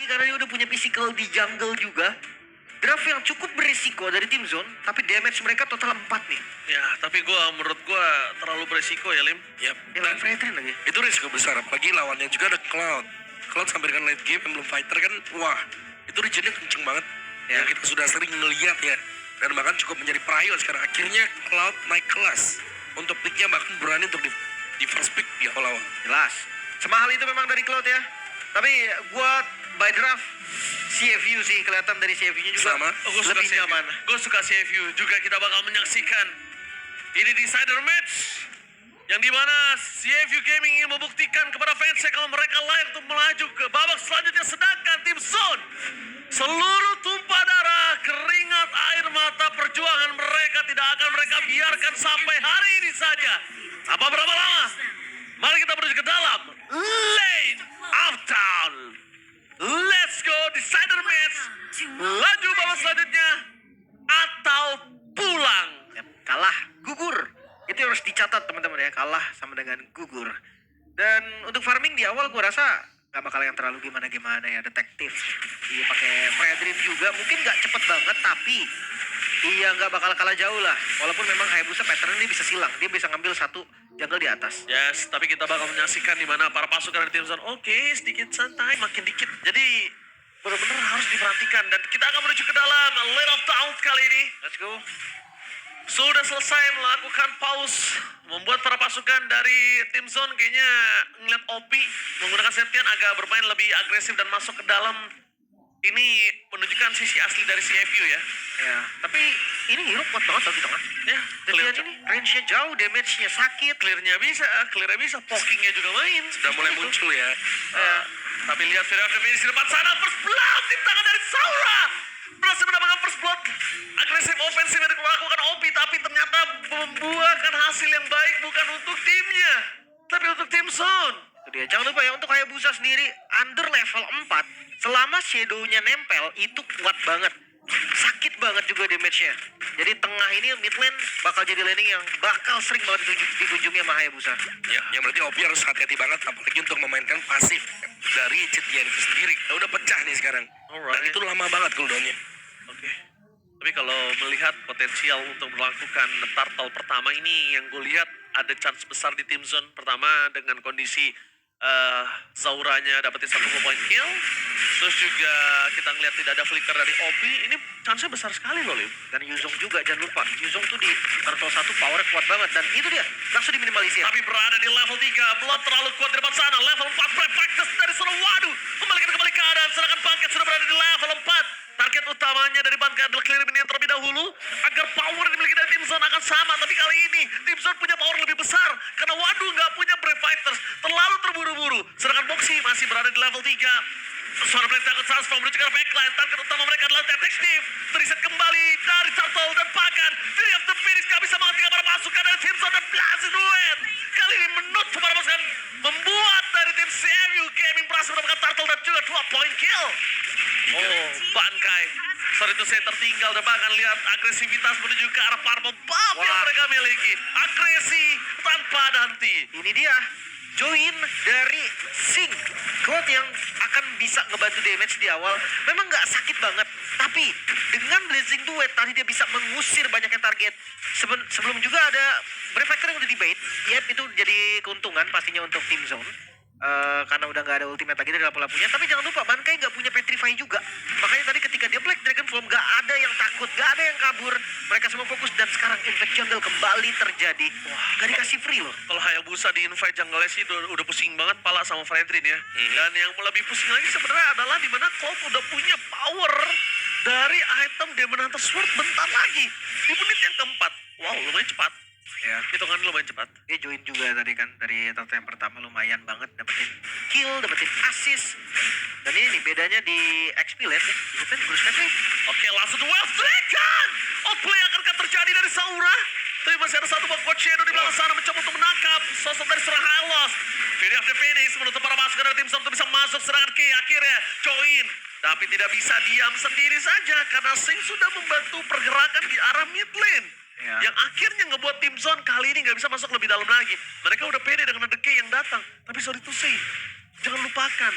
karena dia udah punya physical di jungle juga. Draft yang cukup berisiko dari tim Zone, tapi damage mereka total 4 nih. Ya, tapi menurut gua terlalu beresiko ya, Lim. Yap. Yang Nah, Fredrin lagi. itu risiko besar, apalagi lawannya juga ada Cloud. Cloud sampai dengan late game yang belum fighter kan, wah, itu regionnya kenceng banget. Ya. Yang kita sudah sering ngeliat ya. Dan bahkan cukup menjadi prio sekarang. Akhirnya Cloud naik kelas. Untuk picknya bahkan berani untuk di first pick di awal-awal. Jelas. Semahal itu memang dari Cloud ya. Tapi gua by draft CFU sih, kelihatan dari CFU-nya juga Sama. Gue suka lebih CFU. nyaman. Gue suka CFU. Juga kita bakal menyaksikan ini decider match yang dimana CFU Gaming ingin membuktikan kepada fansnya kalau mereka layak untuk melaju ke babak selanjutnya, sedangkan tim Zone seluruh tumpah darah, keringat, air mata, perjuangan mereka tidak akan mereka biarkan sampai hari ini saja. Apa berapa lama? Mari kita menuju ke dalam lane Uptown. Let's go, decider match. Laju babak selanjutnya atau pulang. Ya, kalah, gugur. Itu harus dicatat teman-teman ya, kalah sama dengan gugur. Dan untuk farming di awal gua rasa nggak bakal yang terlalu gimana-gimana ya, detektif. Iya pakai Fredrin juga, mungkin nggak cepet banget tapi iya nggak bakal kalah jauh lah. Walaupun memang Hayabusa pattern dia bisa silang, dia bisa ngambil satu jungle di atas. Yes, tapi kita bakal menyaksikan di mana para pasukan dari tim Zone. Oke, sedikit santai, makin dikit. Jadi benar-benar harus diperhatikan dan kita akan menuju ke dalam lane of town kali ini. Let's go. Sudah selesai melakukan pause, membuat para pasukan dari tim Zone kayaknya ngeliat OP menggunakan Setian agak bermain lebih agresif dan masuk ke dalam. Ini menunjukkan sisi asli dari CFU ya. Ya, tapi ini hero kuat banget loh di tengah. Ya, clear, Setian ini range-nya jauh, damage-nya sakit. clearnya bisa, pokingnya juga main. Sudah mulai muncul ya. Tapi lihat Fear of the Finish di depan sana, first blood tim tangan dari Saura. Berhasil mendapatkan first blood. Agresif ofensif yang dilakukan OP, tapi ternyata membuahkan hasil yang baik bukan untuk timnya, tapi untuk tim Zone. Itu dia. Jangan lupa ya, untuk Hayabusa sendiri under level 4, selama shadow-nya nempel itu kuat banget. Sakit banget juga damage-nya. Jadi tengah ini mid lane bakal jadi laning yang bakal sering banget dikunjungi sama Hayabusa. Ya, yang berarti OP harus hati-hati banget, apalagi untuk memainkan pasif dari Citian itu sendiri. Udah pecah nih sekarang. Alright. Dan itu lama banget cooldown-nya. Oke. Tapi kalau melihat potensial untuk melakukan turtle pertama ini, yang gue lihat ada chance besar di tim Zone. Pertama dengan kondisi Zauranya dapetin 1 point kill. Terus juga kita ngeliat tidak ada flicker dari OP. Ini chance-nya besar sekali loh, Lim. Dan Yuzong juga, jangan lupa. Yuzong tuh di turtle 1 power kuat banget. Dan itu dia, langsung diminimalisir. Tapi berada di level 3, belum terlalu kuat di depan sana. Level 4, Brave Fighters dari sana, waduh, membalikan kembali keadaan. Sedangkan Bangkit sudah berada di level 4. Target utamanya dari Bangkit adalah clear minion terlebih dahulu, agar power yang dimiliki dari tim Zone akan sama. Tapi kali ini, tim Zone punya power lebih besar. Karena waduh, nggak punya Brave Fighters. Terlalu terburu-buru. Sedangkan Boxy masih berada di level 3. Suara Blade takut transform menuju ke arah backline. Target utama mereka adalah detektif. Terreset kembali dari Turtle dan bahkan Fury of the Phoenix gak bisa menghentikan para pasukan dari tim Zone dan Blazing Duet. Kali ini menutup para pasukan, membuat dari tim CFU Gaming berhasil mendapatkan Turtle dan juga 2 point kill. Oh, Bankai. Sorry itu saya tertinggal dan bahkan lihat agresivitas menuju ke arah Purple Buff yang Wah. mereka miliki. Agresi tanpa ada henti. Ini dia, join dari Sing. Cloud yang akan bisa ngebantu damage di awal. Memang nggak sakit banget. Tapi dengan Blazing Duet tadi dia bisa mengusir banyaknya target. Sebelum juga ada Brave Factor yang udah dibait. Yep, itu jadi keuntungan pastinya untuk tim Zone. Karena udah nggak ada ultimate lagi dari lapu-lapunya. Tapi jangan lupa, Bankai nggak punya Petrify juga. Makanya tadi ketika dia Black Dragon Form nggak ada yang takut, nggak ada yang kabur. Mereka semua fokus dan sekarang Impact Jungle kembali terjadi. Wah, nggak dikasih free loh. Kalau Hayabusa di invite jungle sih udah pusing banget pala sama Fredrin ya. Dan yang lebih pusing lagi sebenarnya adalah dimana Cloud udah punya power dari item Demon Hunter Sword bentar lagi. Di menit yang keempat. Wow, lumayan cepat. Ya, Hitungan lumayan cepat. dia join juga tadi kan dari turtle yang pertama lumayan banget dapetin kill, dapetin assist. Dan ini nih bedanya di XP lane ya, itu Bruce Petri. Oke, langsung Wealth Dragon. Outplay akan terjadi dari Saura. Tapi masih ada satu buat Coach Shadow di belakang sana mencoba untuk menangkap sosok dari seorang Hylos. Fury of the Phoenix menutup para pasukan dari tim Zone untuk bisa masuk serangan Ki akhirnya join. Tapi tidak bisa diam sendiri saja karena Sing sudah membantu pergerakan di arah mid lane. Ya. Yang akhirnya ngebuat tim Zone kali ini nggak bisa masuk lebih dalam lagi. Mereka udah pede dengan Decay yang datang. Tapi sorry to say, jangan lupakan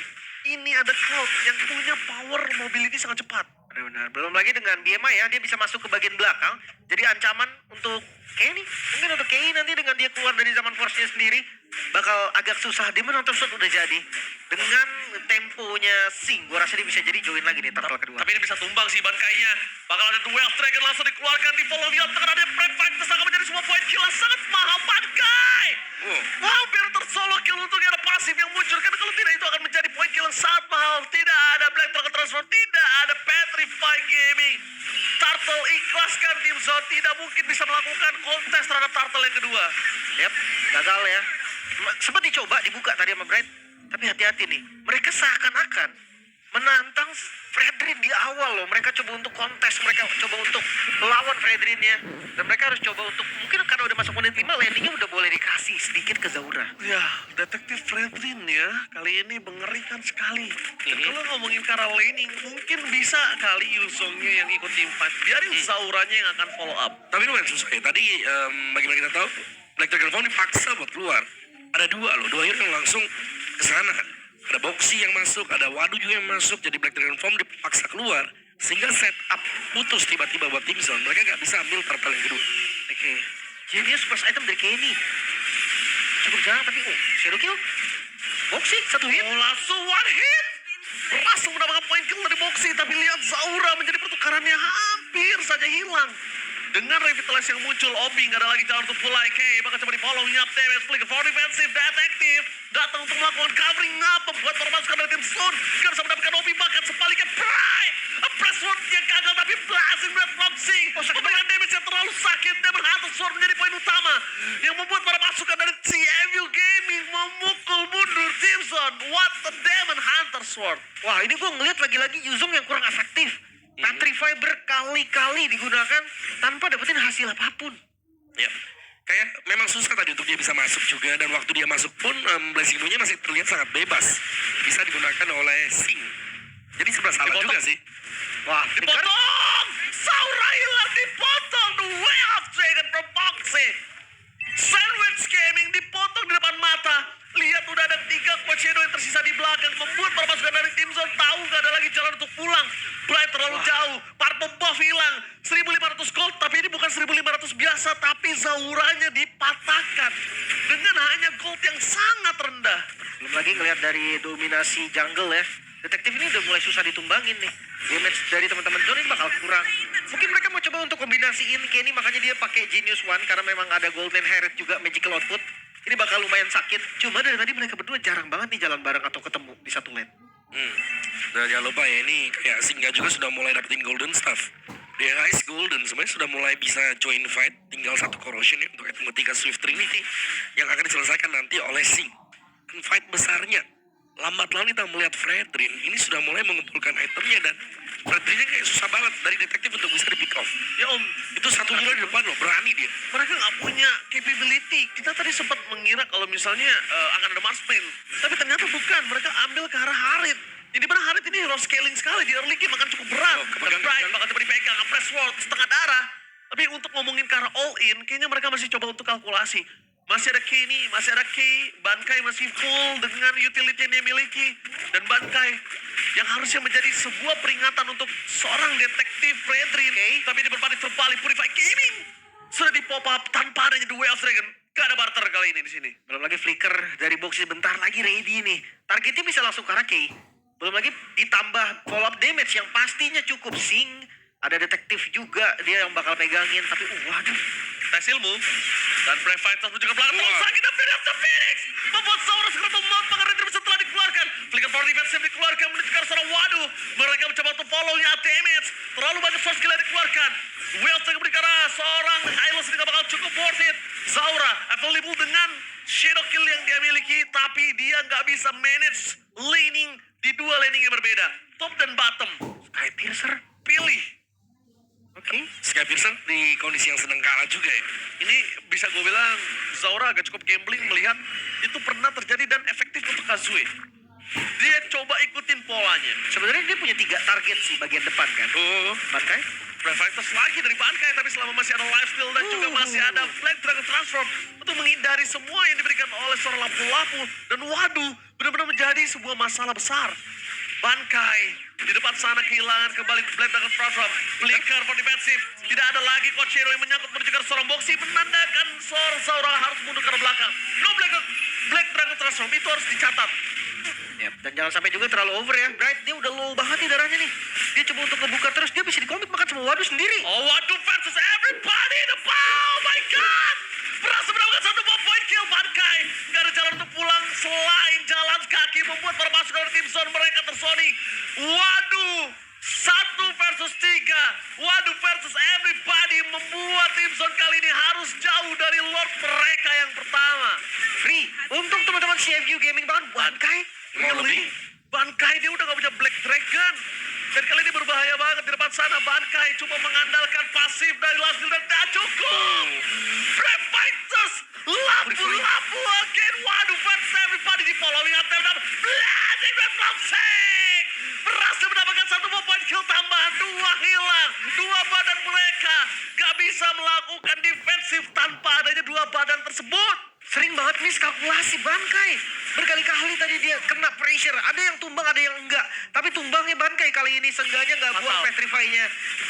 ini ada Cloud yang punya power mobility sangat cepat. Benar-benar. Belum lagi dengan BMI ya, dia bisa masuk ke bagian belakang. Jadi ancaman untuk Kenny. Mungkin untuk Kenny nanti dengan dia keluar dari zaman force-nya sendiri bakal agak susah. Demon Hunter Sword udah jadi. Dengan temponya Sing, gua rasa dia bisa jadi join lagi nih turtle kedua. Tapi ini bisa tumbang sih bankainya. Bakal ada duel Dragon langsung dikeluarkan di follow lihat tengah ada Prefactus akan menjadi semua poin kill yang sangat mahal Bankai. Hampir tersolo kill untungnya ada pasif yang muncul karena kalau tidak itu akan menjadi poin kill yang sangat mahal. Tidak ada Black Dragon Transfer, tidak ada Petrify Gaming. Turtle ikhlaskan tim Zone, tidak mungkin bisa melakukan kontes terhadap Turtle yang kedua. Yap, gagal ya. Sempat dicoba dibuka tadi sama Bright. Tapi hati-hati nih, mereka seakan-akan menantang Fredrin di awal loh. Mereka coba untuk kontes, mereka coba untuk melawan Fredrinnya. Dan mereka harus coba untuk, mungkin karena udah masuk menit 5, landingnya udah boleh dikasih sedikit ke Zaura. Ya, detektif Fredrin ya, kali ini mengerikan sekali. Dan kalau ngomongin ke arah laning, mungkin bisa kali Yuzongnya yang ikut team fight. Biarin Zauranya yang akan follow up. Tapi lumayan susah ya. Tadi bagaimana kita tahu Black Dragon Form dipaksa buat keluar. Ada dua loh, dua hero yang langsung ke sana. Ada Boxy yang masuk, ada Wadu juga yang masuk. Jadi Black Dragon Form dipaksa keluar. Sehingga setup putus tiba-tiba buat tim Zone. Mereka nggak bisa ambil turtle yang kedua. Oke. Genius first item dari Kenny. Cukup jarang tapi shadow kill. Boxy, satu hit. Oh, langsung one hit. Berhasil mendapatkan poin kill dari Boxy. Tapi lihat Zaura menjadi pertukarannya hampir saja hilang. Dengan revitalize yang muncul, Obi nggak ada lagi jalan untuk pull K. Bakal coba di follow up damage, flicker for defensive, detektif. Datang untuk melakukan covering up, membuat permasukan dari tim Stone. Gak bisa mendapatkan Obi, bahkan sebaliknya Pride. Press Sword yang gagal tapi blazing Red Foxy. Memberikan damage yang terlalu sakit. Demon Hunter Sword menjadi poin utama. Yang membuat para pasukan dari CMU Gaming memukul mundur tim Zone. What the Demon Hunter Sword. Wah, ini gue ngeliat lagi-lagi Yuzong yang kurang efektif. Petrify berkali-kali digunakan tanpa dapetin hasil apapun. Ya, kayak memang susah tadi untuk dia bisa masuk juga. Dan waktu dia masuk pun Blazing Blue-nya masih terlihat sangat bebas. Bisa digunakan oleh Sing. Jadi sebenarnya salah Dipotong. juga sih. Wah, Flicker. Dipotong! Saura hilang dipotong. The way of Dragon from Boxy. Sandwich Gaming dipotong di depan mata. Lihat udah ada 3 Quad Shadow yang tersisa di belakang. Membuat para pasukan dari tim Zone tahu gak ada lagi jalan untuk pulang. Bright terlalu jauh. Purple buff hilang. 1500 gold. Tapi ini bukan 1500 biasa. Tapi Zauranya dipatahkan. Dengan hanya gold yang sangat rendah. Belum lagi ngeliat dari dominasi jungle ya. Detektif ini udah mulai susah ditumbangin nih. Damage dari teman-teman Zone ini bakal kurang. Mungkin mereka mau coba untuk kombinasiin Kenny, makanya dia pakai Genius One karena memang ada Golden Herald juga magical output. Ini bakal lumayan sakit. Cuma dari tadi mereka berdua jarang banget nih jalan bareng atau ketemu di satu lane. Dan jangan lupa ya, ini kayak Singa juga sudah mulai dapetin Golden Staff. Dia Ice Golden sebenarnya sudah mulai bisa join fight. Tinggal satu corrosion ya untuk item ketiga Swift Trinity yang akan diselesaikan nanti oleh Sing. Dan fight besarnya lambat laun kita melihat Fredrin ini sudah mulai mengumpulkan itemnya. Dan Fredrinnya kayak susah banget dari detektif untuk bisa di pick off. Ya Om, Itu satu hero di depan loh, berani dia. mereka nggak punya capability. Kita tadi sempat mengira kalau misalnya akan ada Marsman, tapi ternyata bukan. Mereka ambil ke arah Harit. Jadi mana Harit ini hero scaling sekali di early game, akan cukup berat. Oh, Dan kepegang- Bright bakal coba dipegang, press sword setengah darah. Tapi untuk ngomongin ke arah all in, kayaknya mereka masih coba untuk kalkulasi. Masih ada Kenny, masih ada Kay, Bankai masih full dengan utility yang dia miliki. Dan Bankai yang harusnya menjadi sebuah peringatan untuk seorang detektif Fredrin. Tapi ini berbalik terbalik, Purify Gaming sudah di pop up tanpa adanya The Way of Dragon. Gak ada barter kali ini di sini. Belum lagi flicker dari Boxy bentar lagi ready nih. Targetnya bisa langsung ke arah Kay. Belum lagi ditambah follow up damage yang pastinya cukup. Sing, ada detektif juga dia yang bakal pegangin. Tapi waduh. Tes ilmu dan Brave Fighters menuju ke belakang. Terlalu Wah. sakit dan Phoenix the Phoenix membuat Saurus Scrotum Mount Pagar Retribution setelah dikeluarkan. Flicker for defensive dikeluarkan menuju ke arah sana. Waduh, mereka mencoba untuk follow-nya damage. Terlalu banyak source skill yang dikeluarkan. Wheels yang beri ke arah seorang Hylos ini gak bakal cukup worth it. Zaura available dengan shadow kill yang dia miliki, tapi dia nggak bisa manage laning di dua laning yang berbeda, top dan bottom. Skypiercer. Pilih. Oke. Sky Pearson di kondisi yang sedang kalah juga ya. Ini bisa gue bilang Zaura agak cukup gambling melihat itu pernah terjadi dan efektif untuk Kazue. Dia coba ikutin polanya. Sebenarnya dia punya 3 target sih bagian depan kan. Oh, Bankai, Prefectus lagi dari Bankai, tapi selama masih ada lifesteal dan juga masih ada Black Dragon Transform untuk menghindari semua yang diberikan oleh seorang lampu-lampu. Dan waduh, benar-benar menjadi sebuah masalah besar. Bankai di depan sana kehilangan kembali Black Dragon Transform. Flicker for defensive. Tidak ada lagi Coach Hero yang menyangkut menuju ke seorang boxy, menandakan seorang harus mundur ke belakang. No Black Dragon Transform, itu harus dicatat. Yap, dan jangan sampai juga terlalu over ya. Bright dia udah low banget nih darahnya nih. Dia coba untuk ngebuka terus, dia bisa dikomit makan sama Waduh sendiri. Oh, waduh versus everybody in the ball. Oh my god. Berhasil mendapatkan satu point kill Bankai. Gak ada jalan untuk pulang selain jalan kaki, membuat para pasukan dari tim Zone mereka tersoni. Waduh. 1 versus 3. Waduh versus everybody membuat tim Zone kali ini harus jauh dari Lord mereka yang pertama. Free. Untuk teman-teman CFU Gaming bahkan Bankai. Really? Bankai dia udah gak punya Black Dragon. Dan kali ini berbahaya banget di depan sana. Bankai cuma mengandalkan pasif dari Last Build dan tak cukup. Brave Fighters. Lampu-lampu again. Waduh, versus everybody di following up. Blazing Red Flopsing. Berhasil mendapatkan 1 point kill tambahan. 2 hilang. 2 badan mereka gak bisa melakukan defensif tanpa adanya 2 badan tersebut. Sering banget miskalkulasi Bankai. Berkali-kali tadi dia kena pressure. Ada yang tumbang, ada yang enggak. Tapi tumbangnya Bankai kali ini seenggaknya nggak buang Fatal. petrify-nya.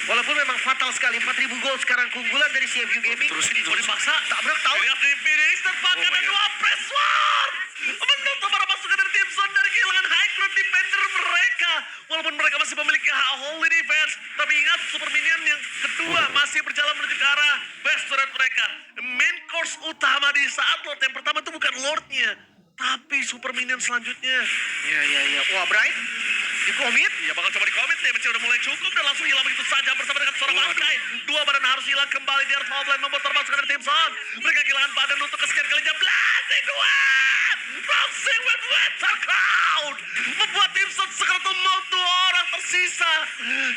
Walaupun memang fatal sekali. 4.000 gold sekarang keunggulan dari CFU Gaming. Terus ini Mau dipaksa. Tabrak tahu. Lihat di finish terpakai Oh my ada 2 press war. Menutup para pasukan dari tim Zone dari kehilangan high ground defender mereka. Walaupun mereka masih memiliki holy defense. Tapi ingat super minion yang kedua masih berjalan menuju ke arah best turret mereka. Main course utama di saat Lord yang pertama itu bukan Lordnya, tapi super minion selanjutnya. Ya. Wah, Bright dikomit. Ya bakal coba dikomit nih, udah mulai cukup dan langsung hilang begitu saja bersama dengan seorang Bankai. 2 badan harus hilang kembali di Earth Hotline membuat termasuk dari tim Zone. Mereka kehilangan badan untuk kesekian kalinya. Blazing Duet! Bouncing with Winter Cloud! Membuat tim Zone sekerat mau 2 orang tersisa.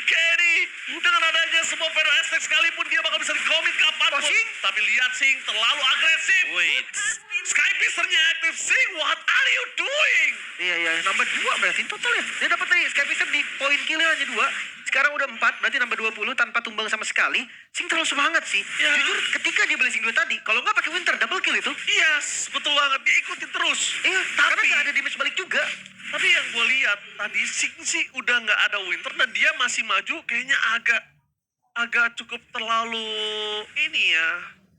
Kenny dengan adanya semua Fero Estek sekalipun dia bakal bisa dikomit kapanpun. Sing. Tapi lihat Sing terlalu agresif. Wait. Sky Piercernya aktif. Sing, what are you doing? Iya, nambah 2 berarti total ya. Dia dapat tadi Sky Piston di poin killnya hanya 2. Sekarang udah 4, berarti nambah 20 tanpa tumbang sama sekali. Sing terlalu semangat sih. Ya. Jujur ketika dia blessing 2 tadi, kalau nggak pakai Winter double kill itu. Yes, betul banget. Dia ikutin terus. Iya, karena nggak ada damage balik juga. Tapi yang gue lihat tadi Sing sih udah nggak ada Winter dan dia masih maju kayaknya agak cukup terlalu ini ya.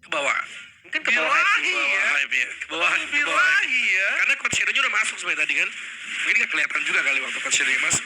Ke bawah. Mungkin ke bawah Birahi sih. ya. Ke bawah. Birahi ya. Karena Coach Hero-nya udah masuk sebenarnya tadi kan. Mungkin gak kelihatan juga kali waktu Coach Hero masuk.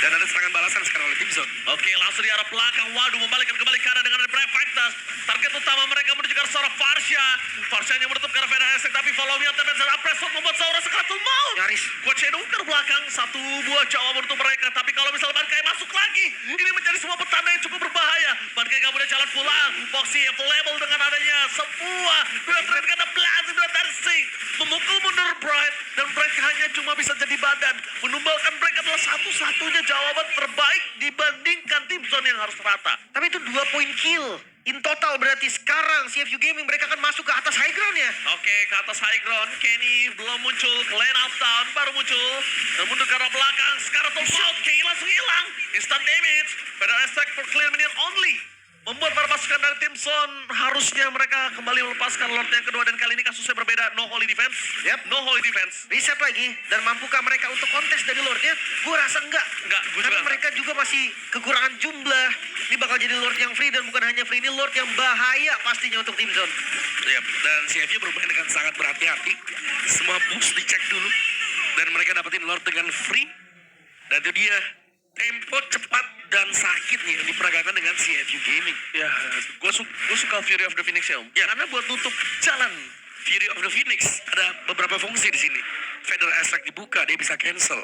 Dan ada serangan balasan sekarang oleh tim Zone. Oke, langsung di arah belakang. Waduh, membalikkan kembali kanan dengan Brave Fighters. Target utama mereka menuju ke arah seorang Farsha. Farsha yang menutup ke arah Fera Estek, tapi follow-nya Temen Zara Presot membuat seorang sekeratul maut. Nyaris. Coach Edo ke belakang, 1 buah jawaban untuk mereka. Tapi kalau misalnya Bankai masuk lagi, ini menjadi sebuah petanda yang cukup berbahaya. Bankai gak boleh jalan pulang. Boxy available dengan adanya sebuah dua trend karena Blazing dua dari Sing. Memukul mundur Bright, dan Bright hanya cuma bisa jadi badan. Menumbalkan Bright adalah satu-satunya jawaban terbaik dibandingkan tim Zone yang harus rata. Tapi itu 2 poin kill. In total berarti sekarang CFU Gaming mereka akan masuk ke atas high ground ya. Oke, ke atas high ground. Kenny belum muncul. Glenn Uptown baru muncul. Dan mundur ke arah belakang. Sekarang top out. Kenny langsung hilang. Instant damage. Better attack for clear minion only. Membuat para pasukan dari tim Zone harusnya mereka kembali melepaskan Lord yang kedua. Dan kali ini kasusnya berbeda. No holy defense. Yep. No holy defense. Reset lagi. Dan mampukah mereka untuk kontes dari Lordnya? Gue rasa enggak. Enggak, gue Karena juga mereka juga masih kekurangan jumlah. Ini bakal jadi Lord yang free dan bukan hanya free. Ini Lord yang bahaya pastinya untuk tim Zone. Yep. Dan CFU bermain dengan sangat berhati-hati. Semua boost dicek dulu. Dan mereka dapetin Lord dengan free. Dan itu dia. Tempo cepat dan sakit nih yang diperagakan dengan CFU Gaming. Ya, gue suka Fury of the Phoenix ya, Om. Ya. Karena buat nutup jalan. Fury of the Phoenix ada beberapa fungsi di sini. Feather Aspect dibuka, dia bisa cancel.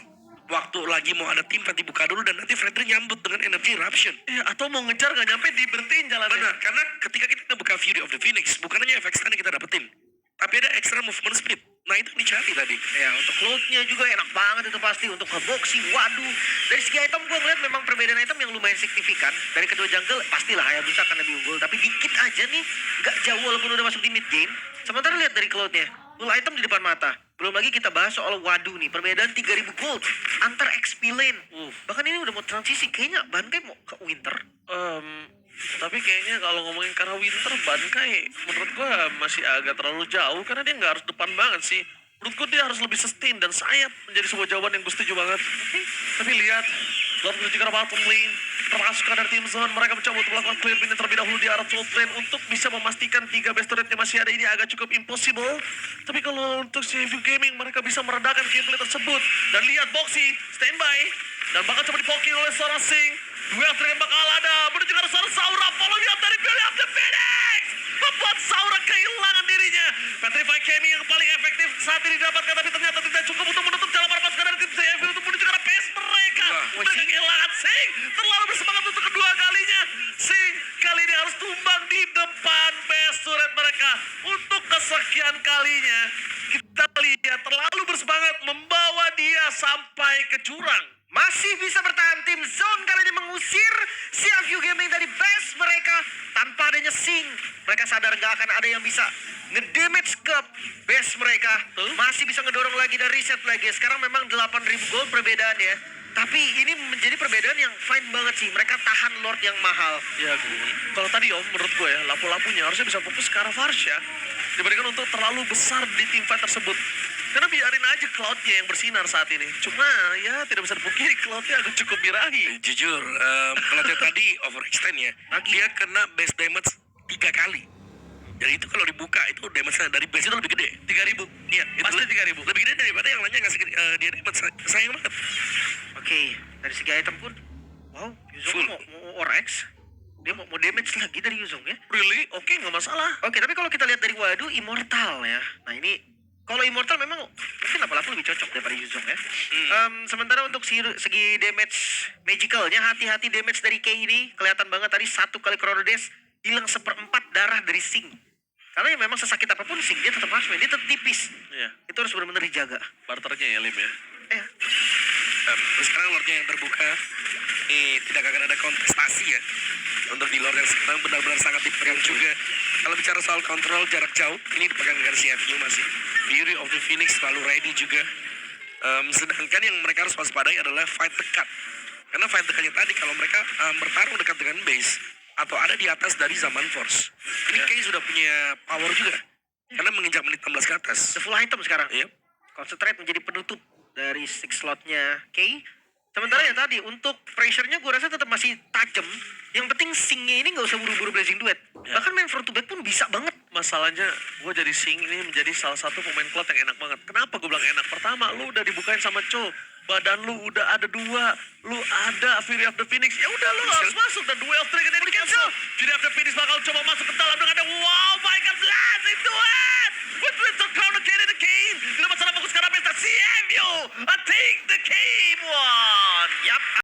Waktu lagi mau ada tim dibuka dulu dan nanti Freddy nyambut dengan energy eruption. Ya, atau mau ngejar gak nyampe diberhentiin jalannya. Benar, karena ketika kita ngebuka Fury of the Phoenix, bukan hanya efek stun yang kita dapetin, tapi ada extra movement speed. Nah itu yang dicari tadi. Ya, untuk load-nya juga enak banget itu pasti. Untuk ngeboxing, waduh. Dari segi item gue ngeliat memang perbedaan item yang lumayan signifikan. Dari kedua jungle, pastilah Hayabusa akan lebih unggul. Tapi dikit aja nih, gak jauh walaupun udah masuk di mid game. Sementara lihat dari cloud-nya, full item di depan mata. Belum lagi kita bahas soal waduh nih, perbedaan 3.000 gold antar XP lane. Bahkan ini udah mau transisi, kayaknya Bankai mau ke Winter. Tapi kayaknya kalau ngomongin karena Winter Bankai, menurut gua masih agak terlalu jauh karena dia nggak harus depan banget sih. Menurutku dia harus lebih sustain dan sayap menjadi sebuah jawaban yang gue setuju banget. Tapi lihat, Lord menuju ke arah bottom lane. Termasuk dari tim zone, mereka mencoba untuk melakukan clear bin terlebih dahulu di arah top lane untuk bisa memastikan 3 best turretnya masih ada. Ini agak cukup impossible. Tapi kalau untuk CFU Gaming, mereka bisa meredakan gameplay tersebut. Dan lihat Boxy, standby. Dan bakal coba dipoking oleh seorang Sing. Dua tren bakal ada, menuju ke arah seorang Saura. Follow lihat dari Fury of the Phoenix. Membuat Saura kehilangan dirinya. Petrify Kemi yang paling efektif saat ini didapatkan, tapi ternyata tidak cukup untuk menutup jalan para pasukan dari tim CFU untuk menuju ke arah base mereka. Mereka kehilangan Sing, terlalu bersemangat untuk kedua kalinya. Sing kali ini harus tumbang di depan base turret mereka. Untuk kesekian kalinya, kita lihat terlalu bersemangat membawa dia sampai ke jurang. Masih bisa bertahan tim zone kali ini mengusir CFU Gaming dari base mereka tanpa adanya Sing. Mereka sadar gak akan ada yang bisa ngedamage ke base mereka. Masih bisa ngedorong lagi dan reset lagi. Sekarang memang 8.000 gold perbedaannya. Tapi ini menjadi perbedaan yang fine banget sih. Mereka tahan Lord yang mahal. Ya, kalau tadi Om, menurut gue ya, lampu-lampunya harusnya bisa fokus ke arah Varsha dibandingkan untuk terlalu besar di tim fight tersebut. Karena biarin aja Cloud-nya yang bersinar saat ini. Cuma ya tidak bisa dipungkiri Cloud-nya agak cukup birahi. Jujur, Cloud-nya tadi overextend ya. Dia kena base damage 3 kali. Jadi itu kalau dibuka itu damage dari base itu lebih gede. 3.000. Iya, itu Pasti 3.000. lebih gede daripada yang lainnya ngasih dia damage. Sayang banget. Oke, dari segi item pun, wow, Yuzong Full. mau Orex. Dia mau damage lagi dari Yuzong ya. Really? Oke, nggak masalah. Oke, tapi kalau kita lihat dari Wadu, Immortal ya. Nah ini, kalau Immortal memang mungkin apa-apa lebih cocok daripada Yuzong ya. Sementara untuk segi damage magicalnya, hati-hati damage dari Kei ini. Kelihatan banget tadi 1 kali Chrono Dash, hilang 1/4 darah dari Sing. Karena ya memang sesakit apapun Sing, dia tetap harus main, dia tetap tipis. Iya, Itu harus benar-benar dijaga. barternya ya Lim ya. Eh, Sekarang Lordnya yang terbuka. Tidak akan ada kontestasi ya. Untuk di Lord yang sekarang benar-benar sangat dipegang juga. Kalau bicara soal kontrol jarak jauh, ini dipegang dengan CFU masih. Fury of the Phoenix selalu ready juga. Sedangkan yang mereka harus waspadai adalah fight dekat. Karena fight dekatnya tadi kalau mereka bertarung dekat dengan base atau ada di atas dari Zaman Force. Ini kayaknya sudah punya power juga. Karena menginjak menit 16 ke atas. the full item sekarang. Iya. Concentrate menjadi penutup dari 6 slotnya Kei. Sementara ya tadi untuk pressure-nya gue rasa tetap masih tajam. Yang penting Sing-nya ini nggak usah buru-buru Blazing Duet. Bahkan main front to back pun bisa banget. Masalahnya gue jadi Sing ini menjadi salah satu pemain Cloud yang enak banget. Kenapa gue bilang enak? Pertama, lu udah dibukain sama Cho. Badan lu udah ada 2. Lu ada Fury of the Phoenix. Ya udah lu harus masuk dan duel trigger dari cancel. Fury of the Phoenix bakal coba masuk ke dalam dengan ada wow my god blazing duet. With Winter Crown again in the game. Tidak masalah fokus ke arah pesta CMU. I take the game one. Yap.